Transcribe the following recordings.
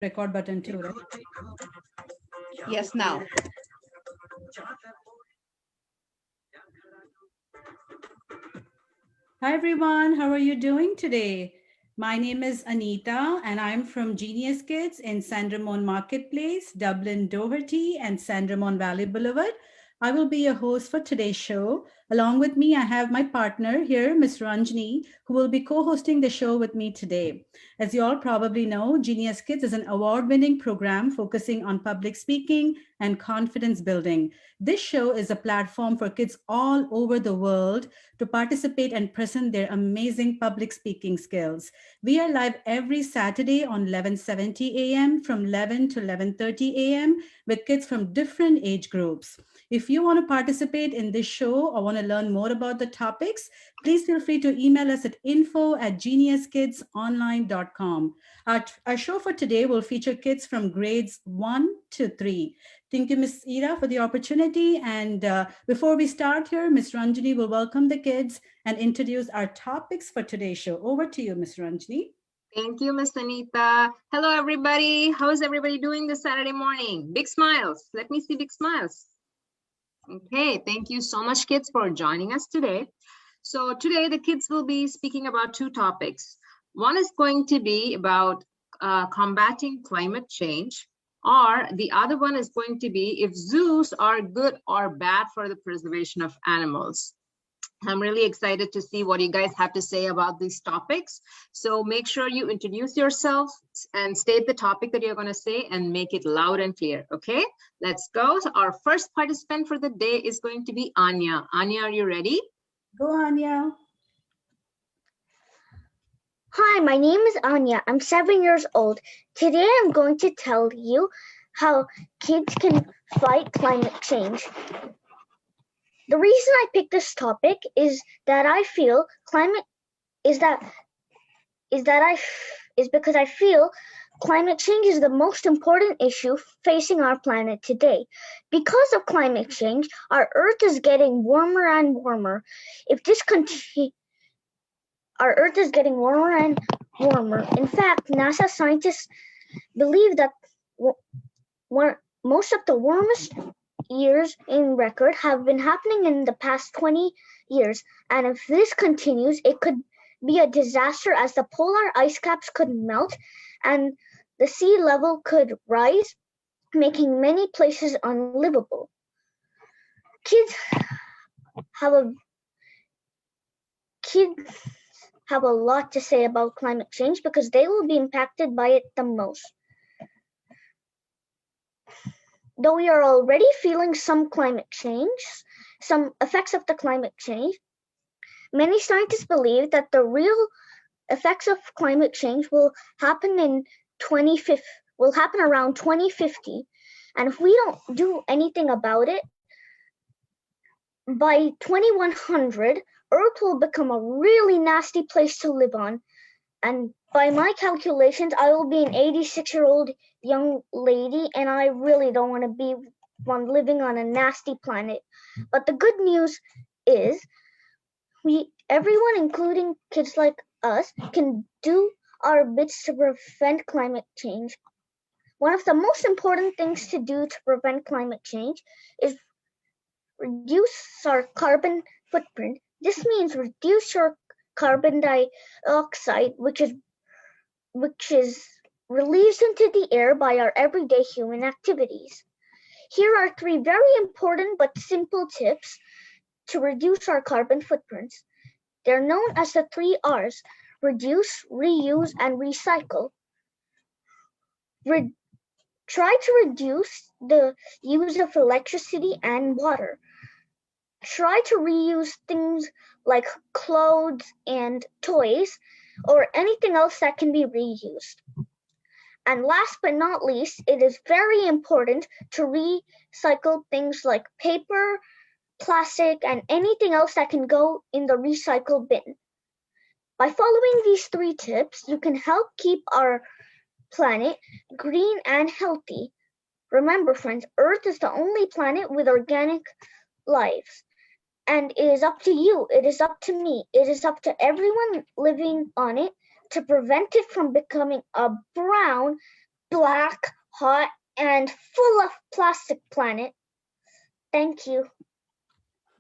record button too, right? Yes, now. Hi everyone, how are you doing today? My name is Anita and I'm from Genius Kids in San Ramon Marketplace, Dublin Doherty and San Ramon Valley Boulevard. I will be your host for today's show. Along with me, I have my partner here, Ms. Ranjani, who will be co-hosting the show with me today. As you all probably know, Genius Kids is an award-winning program focusing on public speaking and confidence building. This show is a platform for kids all over the world to participate and present their amazing public speaking skills. We are live every Saturday on 11:70 a.m. from 11 to 11:30 a.m. with kids from different age groups. If you want to participate in this show or want to learn more about the topics, please feel free to email us at info@geniuskidsonline.com. Our show for today will feature kids from grades 1 to 3. Thank you, Ms. Ira, for the opportunity. And before we start here, Ms. Ranjani will welcome the kids and introduce our topics for today's show. Over to you, Ms. Ranjani. Thank you, Miss Anita. Hello, everybody. How is everybody doing this Saturday morning? Big smiles. Let me see big smiles. Okay, thank you so much, kids, for joining us today. So today, the kids will be speaking about two topics. One is going to be about combating climate change, or the other one is going to be if zoos are good or bad for the preservation of animals. I'm really excited to see what you guys have to say about these topics. So make sure you introduce yourself and state the topic that you're going to say and make it loud and clear. Okay, let's go. So our first participant for the day is going to be Anya. Anya, are you ready? Go, Anya. Hi, my name is Anya. I'm 7 years old. Today I'm going to tell you how kids can fight climate change. The reason I picked this topic is that I feel because I feel climate change is the most important issue facing our planet today. Because of climate change, our Earth is getting warmer and warmer. If this continues, our Earth is getting warmer and warmer. In fact, NASA scientists believe that most of the warmest years in record have been happening in the past 20 years. And if this continues, it could be a disaster as the polar ice caps could melt and the sea level could rise, making many places unlivable. Kids have a lot to say about climate change because they will be impacted by it the most. Though we are already feeling some effects of the climate change, many scientists believe that the real effects of climate change will happen around 2050. And if we don't do anything about it, by 2100, Earth will become a really nasty place to live on. And by my calculations, I will be an 86-year-old young lady, and I really don't want to be one living on a nasty planet. But the good news is everyone, including kids like us, can do our bits to prevent climate change. One of the most important things to do to prevent climate change is reduce our carbon footprint. This means reduce your carbon dioxide, which is released into the air by our everyday human activities. Here are 3 very important but simple tips to reduce our carbon footprints. They're known as the 3 R's: reduce, reuse, and recycle. Try to reduce the use of electricity and water. Try to reuse things like clothes and toys or anything else that can be reused. And last but not least, it is very important to recycle things like paper, plastic, and anything else that can go in the recycle bin. By following these 3 tips, you can help keep our planet green and healthy. Remember, friends, Earth is the only planet with organic life. And it is up to you, it is up to me, it is up to everyone living on it to prevent it from becoming a brown, black, hot, and full of plastic planet. Thank you.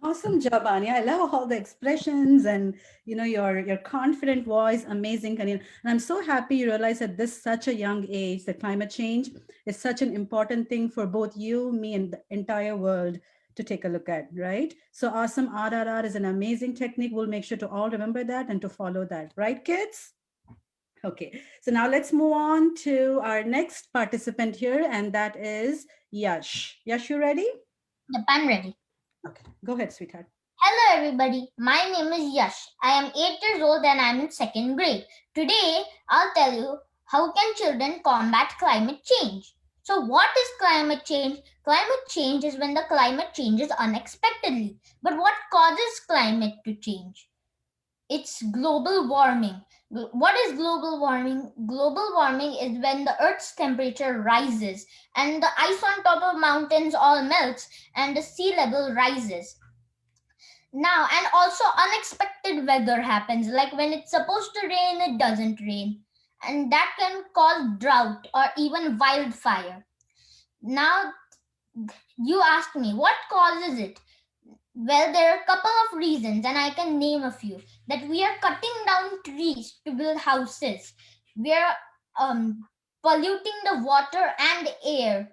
Awesome job, Anya. I love all the expressions and your confident voice. Amazing, Kanina. And I'm so happy you realize at this such a young age that climate change is such an important thing for both you, me, and the entire world to take a look at, right? So awesome. RRR is an amazing technique. We'll make sure to all remember that and to follow that, right, kids? Okay, so now let's move on to our next participant here, and that is Yash. Yash, you ready? Yep, I'm ready. Okay, go ahead, sweetheart. Hello everybody, my name is Yash. I am 8 years old and I'm in 2nd grade. Today, I'll tell you how can children combat climate change. So what is climate change? Climate change is when the climate changes unexpectedly. But what causes climate to change? It's global warming. What is global warming? Global warming is when the Earth's temperature rises and the ice on top of mountains all melts and the sea level rises. Now, and also unexpected weather happens, like when it's supposed to rain, it doesn't rain. And that can cause drought or even wildfire. Now, you asked me, what causes it? Well, there are a couple of reasons, and I can name a few. That we are cutting down trees to build houses. We are polluting the water and air.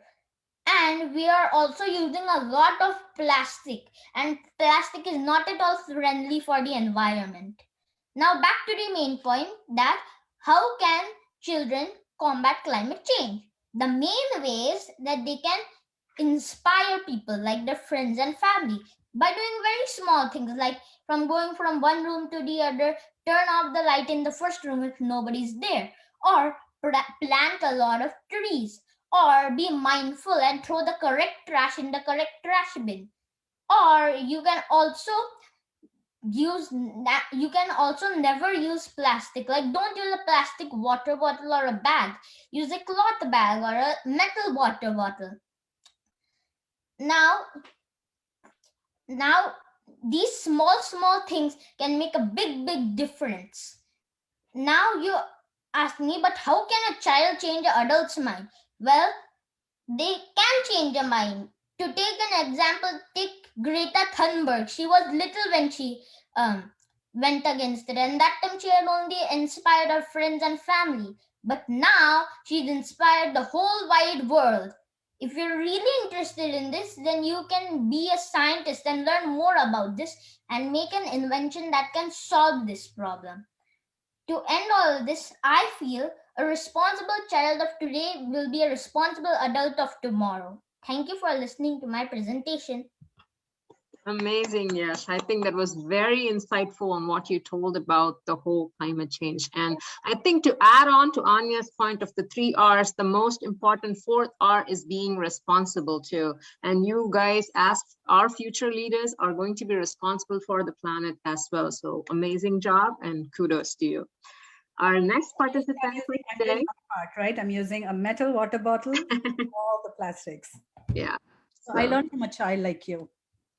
And we are also using a lot of plastic, and plastic is not at all friendly for the environment. Now back to the main point, that how can children combat climate change? The main ways that they can inspire people like their friends and family by doing very small things, like from going from one room to the other, turn off the light in the first room if nobody's there, or plant a lot of trees, or be mindful and throw the correct trash in the correct trash bin. Or you can also never use plastic, like don't use a plastic water bottle or a bag, use a cloth bag or a metal water bottle. Now these small things can make a big difference. Now you ask me, but how can a child change an adult's mind? Well, they can change a mind. To take an example, take Greta Thunberg. She was little when she went against it, and that time she had only inspired her friends and family. But now she's inspired the whole wide world. If you're really interested in this, then you can be a scientist and learn more about this and make an invention that can solve this problem. To end all of this, I feel a responsible child of today will be a responsible adult of tomorrow. Thank you for listening to my presentation. Amazing, yes. I think that was very insightful on what you told about the whole climate change. And I think to add on to Anya's point of the 3 R's, the most important 4th R is being responsible too. And you guys, as our future leaders, are going to be responsible for the planet as well. So amazing job and kudos to you. Our next participant for today. Right, I'm using a metal water bottle, all the plastics. Yeah. So I learned from a child like you.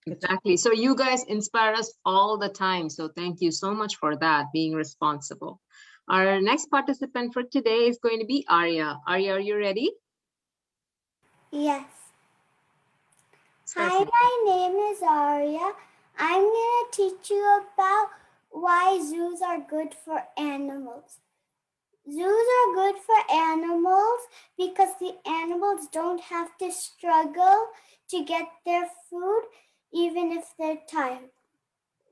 Exactly. So you guys inspire us all the time. So thank you so much for that, being responsible. Our next participant for today is going to be Arya. Arya, are you ready? Yes. Hi, my name is Arya. I'm going to teach you about why zoos are good for animals. Zoos are good for animals because the animals don't have to struggle to get their food, even if they're tired.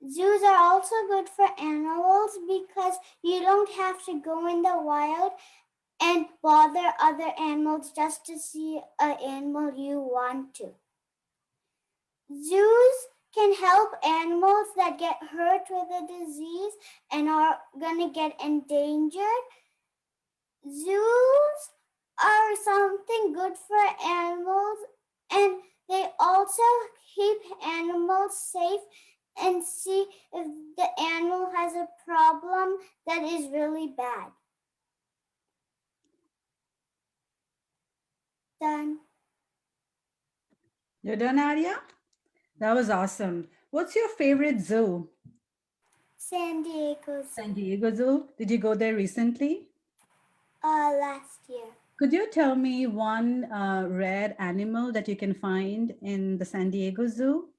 Zoos are also good for animals because you don't have to go in the wild and bother other animals just to see an animal you want to. Zoos can help animals that get hurt with a disease and are gonna get endangered. Zoos are something good for animals, and they also keep animals safe and see if the animal has a problem that is really bad. Done. You're done, Arya? That was awesome. What's your favorite zoo? San Diego Zoo. San Diego Zoo. Did you go there recently? Last year. Could you tell me one rare animal that you can find in the San Diego Zoo?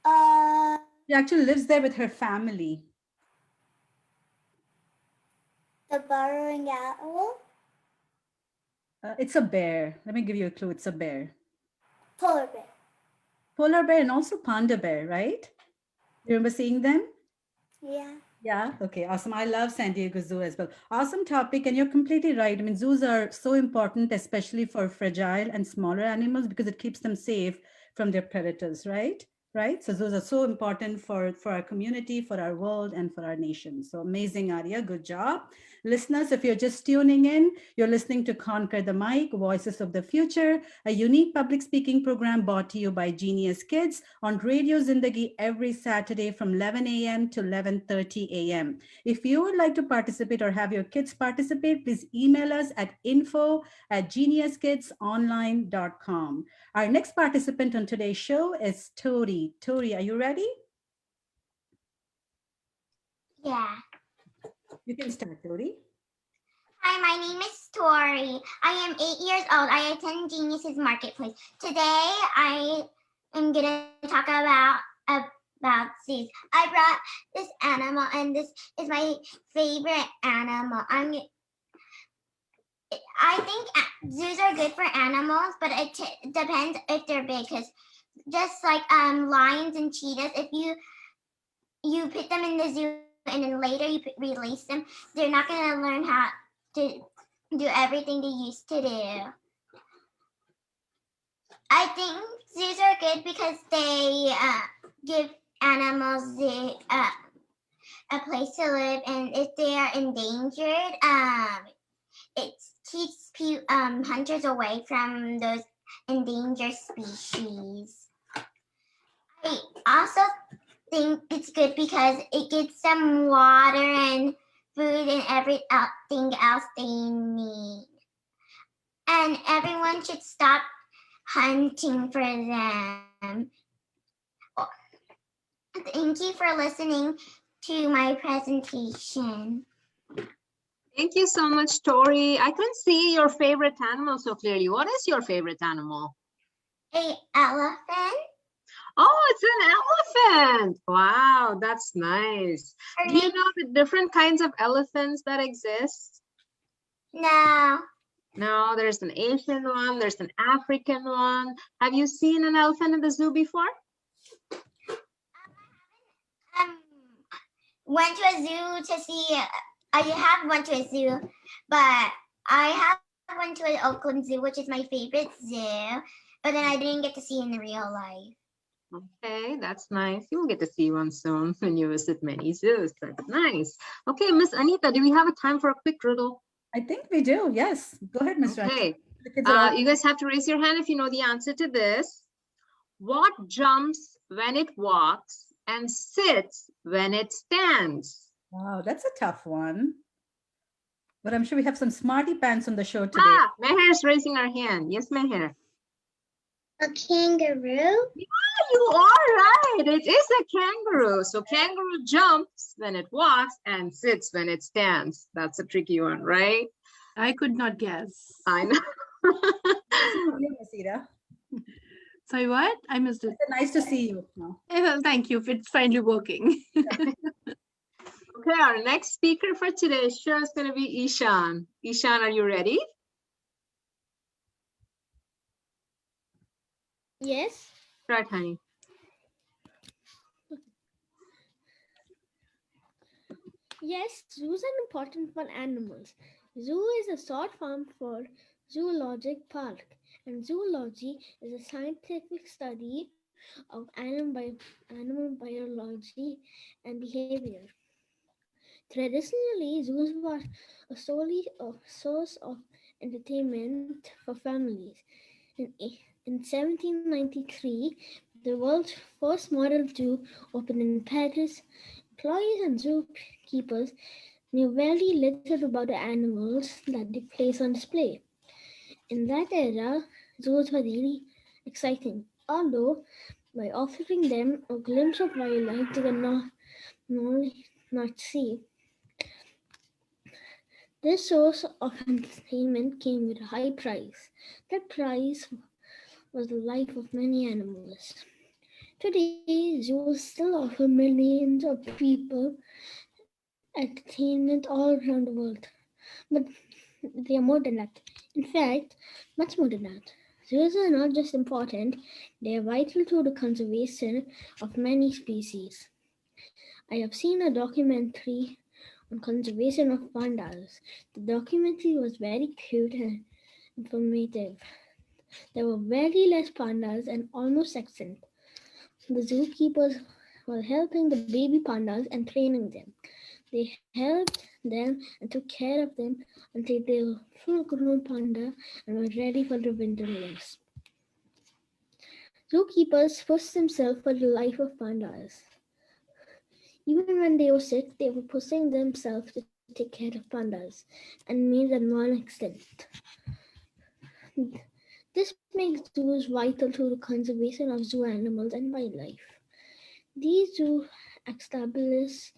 Uh, She actually lives there with her family. the burrowing owl, It's a bear. Let me give you a clue. It's a bear. polar bear. Polar bear and also panda bear, right? You remember seeing them? Yeah. Yeah. Okay. Awesome. I love San Diego Zoo as well. Awesome topic. And you're completely right. I mean, zoos are so important, especially for fragile and smaller animals, because it keeps them safe from their predators, right? Right. So zoos are so important for our community, for our world, and for our nation. So amazing, Arya. Good job. Listeners, if you're just tuning in, you're listening to Conquer the Mic, Voices of the Future, a unique public speaking program brought to you by Genius Kids on Radio Zindagi every Saturday from 11 a.m. to 11:30 a.m. If you would like to participate or have your kids participate, please email us at info@geniuskidsonline.com. Our next participant on today's show is Tori. Tori, are you ready? Yeah. You can start, Tori. Hi, my name is Tori. I am 8 years old. I attend Geniuses Marketplace. Today, I am gonna talk about zoos. I brought this animal, and this is my favorite animal. I think zoos are good for animals, but it depends if they're big. Because just like lions and cheetahs, if you put them in the zoo and then later you release them, they're not gonna learn how to do everything they used to do. I think zoos are good because they give animals a place to live, and if they are endangered, it keeps hunters away from those endangered species. I also think it's good because it gives them water and food and everything else they need. And everyone should stop hunting for them. Thank you for listening to my presentation. Thank you so much, Tori. I couldn't see your favorite animal so clearly. What is your favorite animal? An elephant. Oh, it's an elephant. Wow, that's nice. Do you know the different kinds of elephants that exist? No. No, there's an Asian one, there's an African one. Have you seen an elephant in the zoo before? Went to a zoo to see. I have went to a zoo, but I have went to an Oakland Zoo, which is my favorite zoo. But then I didn't get to see in the real life. Okay, that's nice. You'll get to see one soon when you visit many zoos. That's nice. Okay, Miss Anita, do we have a time for a quick riddle? I think we do. Yes. Go ahead, Ms. Raj. Okay, The kids are all- you guys have to raise your hand if you know the answer to this. What jumps when it walks and sits when it stands? Wow, that's a tough one. But I'm sure we have some smarty pants on the show today. Ah, Meher is raising her hand. Yes, Meher. A kangaroo? You are right. It is a kangaroo. So kangaroo jumps when it walks and sits when it stands. That's a tricky one, right? I could not guess. I know. You, Ms. Ida. Sorry, what? I missed it. It's nice to see you now. Well, thank you. It's finally working. Okay, our next speaker for today's show is going to be Ishan. Ishan, are you ready? Yes. Right, honey. Yes, zoos are important for animals. Zoo is a short form for zoologic park, and zoology is a scientific study of animal biology and behavior. Traditionally, zoos were solely a source of entertainment for families. In 1793, the world's first model zoo opened in Paris. Employees and zookeepers knew very little about the animals that they placed on display. In that era, zoos were really exciting, although by offering them a glimpse of wildlife they could not see. This source of entertainment came with a high price. That price was the life of many animals. Today, zoos still offer millions of people entertainment all around the world. But they are more than that. In fact, much more than that. Zoos are not just important, they are vital to the conservation of many species. I have seen a documentary on conservation of pandas. The documentary was very cute and informative. There were very less pandas and almost extinct. The zookeepers were helping the baby pandas and training them. They helped them and took care of them until they were full-grown panda and were ready for the winter lives. Zookeepers pushed themselves for the life of pandas. Even when they were sick, they were pushing themselves to take care of pandas and made them non-extinct. This makes zoos vital to the conservation of zoo animals and wildlife. These zoos establish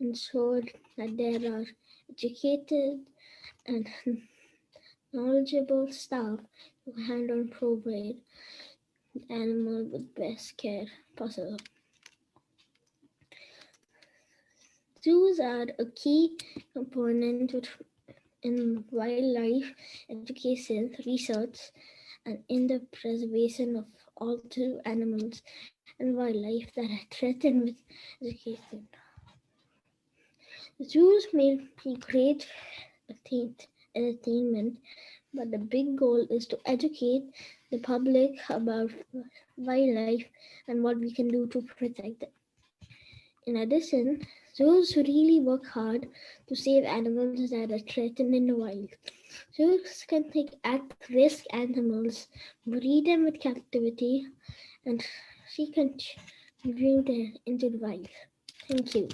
ensure that there are educated and knowledgeable staff who handle and provide animals with best care possible. Zoos are a key component in wildlife education, research, and in the preservation of all zoo animals and wildlife that are threatened with education. Zoos may be great entertainment, but the big goal is to educate the public about wildlife and what we can do to protect it. In addition, zoos really work hard to save animals that are threatened in the wild. Zoos can take at-risk animals, breed them with captivity, and recontribute them into the wild. Thank you.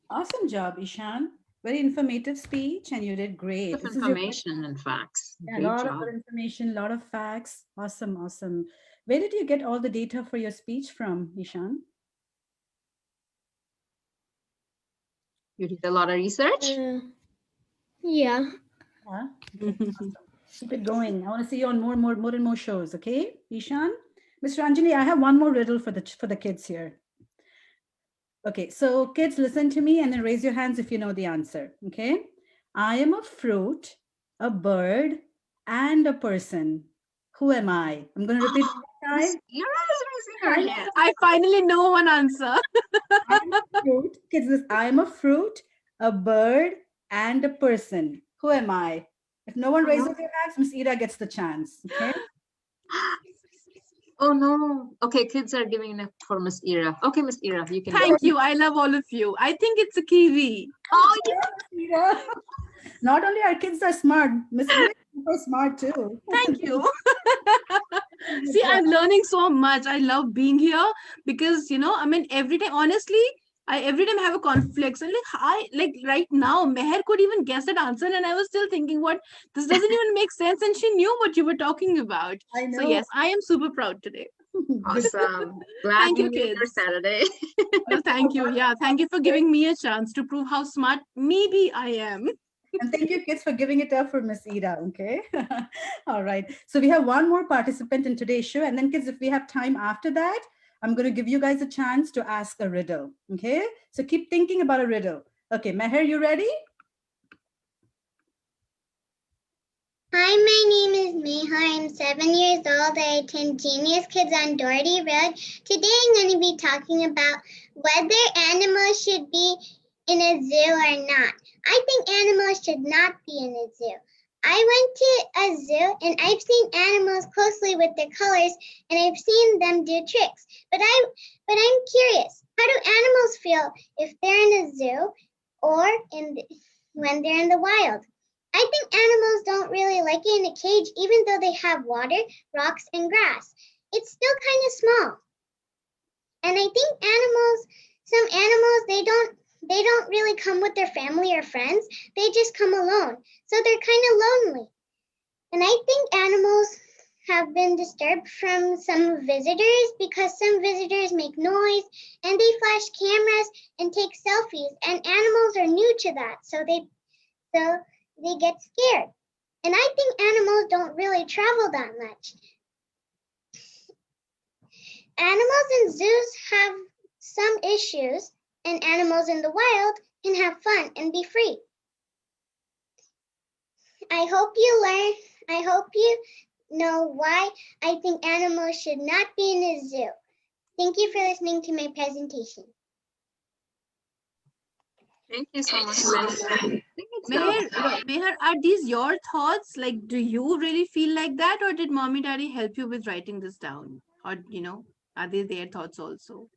Awesome job, Ishan. Very informative speech, and you did great. Of This is your information and facts. yeah, a Great lot job. of good information, a lot of facts. Awesome, awesome. Where did you get all the data for your speech from, Ishan? You did a lot of research. Yeah. Yeah. Keep it going. I want to see you on more and more shows. Okay, Ishan. Mr. Anjali, I have one more riddle for the kids here. Okay, so kids, listen to me and then raise your hands if you know the answer. Okay, I am a fruit, a bird, and a person. Who am I? I'm going to repeat one Miss time. Ira is raising her hand. I finally know one answer. I am a fruit. Kids, I am a fruit, a bird, and a person. Who am I? If no one raises their hands, Miss Ira gets the chance. Okay. Oh no. Okay, kids are giving it for Miss Ira. Okay, Miss Ira, you can go. Thank you. I love all of you. I think it's a kiwi. Oh, yeah. Ira. Not only our kids are smart, Miss Ira is super smart too. Thank you. See, I'm learning so much. I love being here because, I mean, every time, honestly, every time I have a conflict. So like right now, Meher could even guess that answer. And I was still thinking, this doesn't even make sense. And she knew what you were talking about. I know. So yes, I am super proud today. Awesome. Glad Thank you, you made your kids. Saturday. Well, thank you. Yeah, thank you for giving me a chance to prove how smart maybe I am. And thank you, kids, for giving it up for Miss Ira. Okay. All right. So we have one more participant in today's show. And then, kids, if we have time after that, I'm going to give you guys a chance to ask a riddle. Okay. So keep thinking about a riddle. Okay. Meher, you ready? Hi, my name is Meha. I'm 7 years old. I attend Genius Kids on Doherty Road. Today I'm going to be talking about whether animals should be in a zoo or not. I think animals should not be in a zoo. I went to a zoo and I've seen animals closely with their colors and I've seen them do tricks. But I'm curious, how do animals feel if they're in a zoo or when they're in the wild? I think animals don't really like it in a cage, even though they have water, rocks, and grass. It's still kind of small. And I think some animals, they don't really come with their family or friends. They just come alone. So they're kind of lonely. And I think animals have been disturbed from some visitors because some visitors make noise and they flash cameras and take selfies. And animals are new to that. So so they get scared. And I think animals don't really travel that much. Animals in zoos have some issues, and animals in the wild can have fun and be free. I hope you know why I think animals should not be in a zoo. Thank you for listening to my presentation. Thank you so much. I think it's a- Meher, are these your thoughts? Like, do you really feel like that, or did mommy daddy help you with writing this down? Or, are they their thoughts also?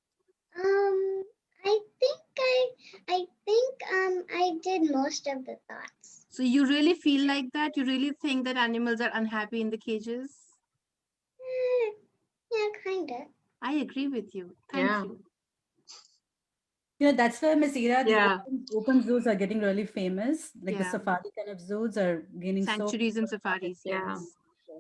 I did most of the thoughts. So you really feel like that? You really think that animals are unhappy in the cages? Yeah, kind of. I agree with you. Thank Yeah. you. That's where, Miss Ira, the Yeah. open zoos are getting really famous. Like the Yeah. safari kind of zoos are gaining Sanctuaries and safaris. Yeah. Yes.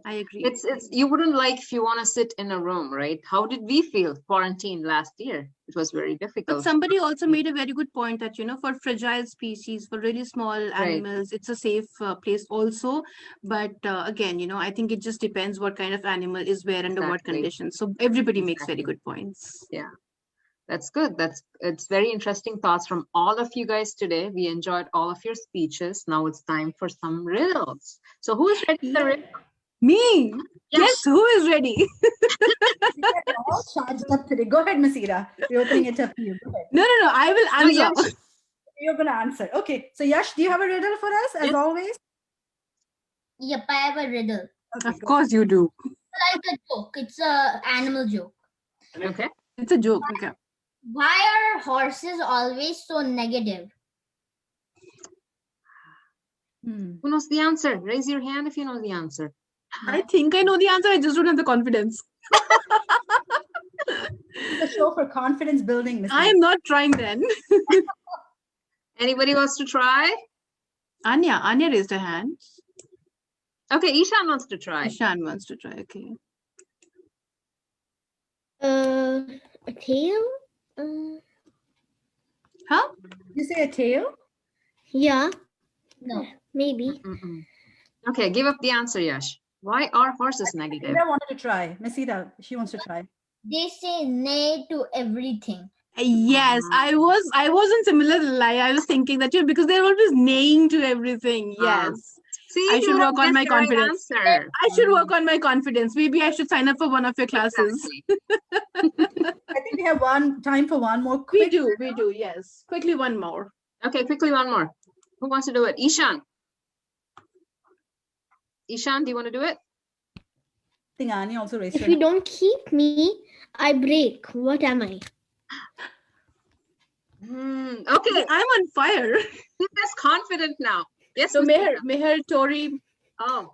I agree. It's you wouldn't like if you want to sit in a room, right? How did we feel quarantined last year? It was very But difficult. somebody also made a very good point that, for fragile species, for really small animals, it's a safe place also. But again, I think it just depends what kind of animal is where, under what Exactly. conditions. So everybody makes very Exactly. good points. That's good. It's very interesting thoughts from all of you guys today. We enjoyed all of your speeches. Now it's time for some riddles. So who's ready for the riddle? Me? Yes, who is ready? all charged up today. Go ahead, Miss Ira. We're opening it up to you. Go ahead. No, I will answer. Yash. You're going to answer. Okay. So, Yash, do you have a riddle for us, as Yes. always? Yep, I have a riddle. Okay, Of go. course you do. Like a joke. It's a animal joke. Okay. It's a joke. Okay. Why are horses always so negative? Who knows the answer? Raise your hand if you know the answer. I think I know the answer. I just don't have the confidence. It's a show for confidence building, Miss I Ira. am not trying then. Anybody wants to try? Anya raised her hand. Okay, Ishan wants to try. Ishan wants to try. Okay. A tail? Huh? Did you say a tail? Yeah, No. maybe. Mm-mm. Okay, give up the answer, Yash. Why are horses negative? Ira wanted to try. Miss Ira, she wants to try. They say nay to everything. Yes, I was in similar line. I was thinking that because they're always naying to everything. Yes. See, I should you work on guessed my the right confidence. answer. I should work on my confidence. Maybe I should sign up for one of your classes. Exactly. I think we have time for one more We quick. do, yes. Quickly one more. Okay, quickly one more. Who wants to do it? Ishan. Ishan, do you want to do it? I think Anya also raised If her you hand. don't keep me, I break. What am I? Okay, I'm on fire. who's less confident now? Yes, So Miss Ira. Meher, Tori. Oh,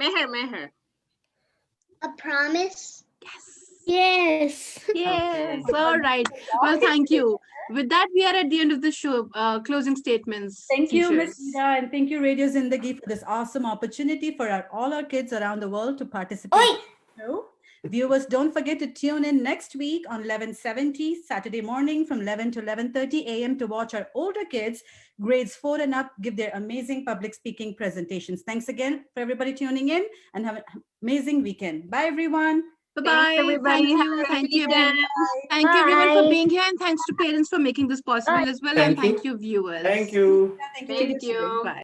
Meher. A promise. Yes. Yes. Okay. All right. Well, thank you. With that, we are at the end of the show. Closing statements. Thank you, Miss teachers. Ira, and thank you, Radio Zindagi, for this awesome opportunity for all our kids around the world to participate. Oi! in the show. Viewers, don't forget to tune in next week on 11:70 Saturday morning from 11 to 11:30 a.m. to watch our older kids, grades 4 and up, give their amazing public speaking presentations. Thanks again for everybody tuning in, and have an amazing weekend. Bye, everyone. Bye-bye. everybody. Have a great Thank you, weekend. everyone. Thank you, everyone, for Bye. being here, and thanks to parents for making this possible as well. And Thank you. thank you, viewers. Thank you. Thank you. Thank you. Bye.